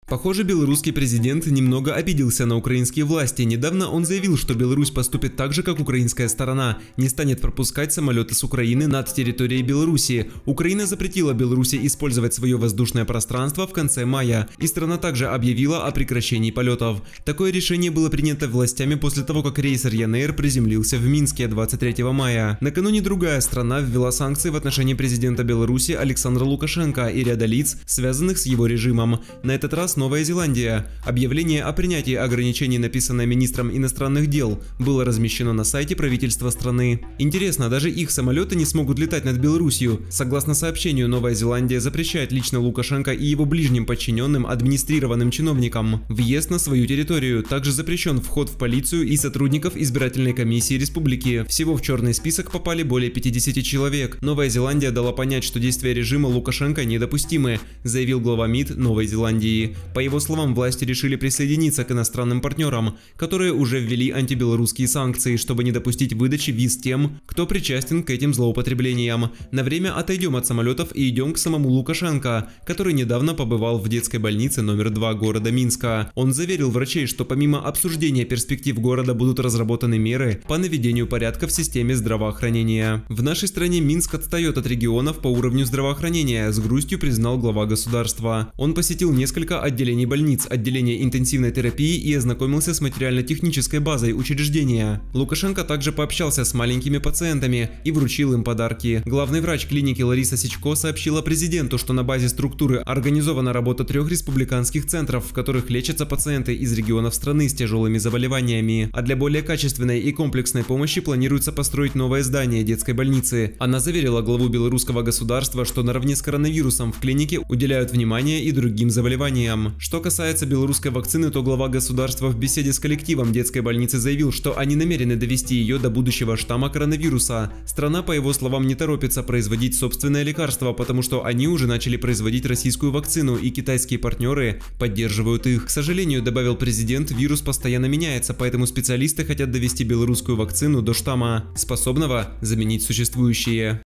Похоже, белорусский президент немного обиделся на украинские власти. Недавно он заявил, что Беларусь поступит так же, как украинская сторона, не станет пропускать самолеты с Украины над территорией Беларуси. Украина запретила Беларуси использовать свое воздушное пространство в конце мая, и страна также объявила о прекращении полетов. Такое решение было принято властями после того, как рейс Ryanair приземлился в Минске 23 мая. Накануне другая страна ввела санкции в отношении президента Беларуси Александра Лукашенко и ряда лиц, связанных с его режимом. На этот раз Новая Зеландия. Объявление о принятии ограничений, написанное министром иностранных дел, было размещено на сайте правительства страны. Интересно, даже их самолеты не смогут летать над Беларусью. Согласно сообщению, Новая Зеландия запрещает лично Лукашенко и его ближним подчиненным администрированным чиновникам въезд на свою территорию. Также запрещен вход в полицию и сотрудников избирательной комиссии республики. Всего в черный список попали более 50 человек. Новая Зеландия дала понять, что действия режима Лукашенко недопустимы, заявил глава МИД Новой Зеландии. По его словам, власти решили присоединиться к иностранным партнерам, которые уже ввели антибелорусские санкции, чтобы не допустить выдачи виз тем, кто причастен к этим злоупотреблениям. На время отойдем от самолетов и идем к самому Лукашенко, который недавно побывал в детской больнице номер 2 города Минска. Он заверил врачей, что помимо обсуждения перспектив города будут разработаны меры по наведению порядка в системе здравоохранения. В нашей стране Минск отстает от регионов по уровню здравоохранения, с грустью признал глава государства. Он посетил несколько отделений больниц, отделение интенсивной терапии и ознакомился с материально-технической базой учреждения. Лукашенко также пообщался с маленькими пациентами и вручил им подарки. Главный врач клиники Лариса Сичко сообщила президенту, что на базе структуры организована работа 3 республиканских центров, в которых лечатся пациенты из регионов страны с тяжелыми заболеваниями. А для более качественной и комплексной помощи планируется построить новое здание детской больницы. Она заверила главу белорусского государства, что наравне с коронавирусом в клинике уделяют внимание и другим заболеваниям. Что касается белорусской вакцины, то глава государства в беседе с коллективом детской больницы заявил, что они намерены довести ее до будущего штамма коронавируса. Страна, по его словам, не торопится производить собственное лекарство, потому что они уже начали производить российскую вакцину, и китайские партнеры поддерживают их. К сожалению, добавил президент, вирус постоянно меняется, поэтому специалисты хотят довести белорусскую вакцину до штамма, способного заменить существующие.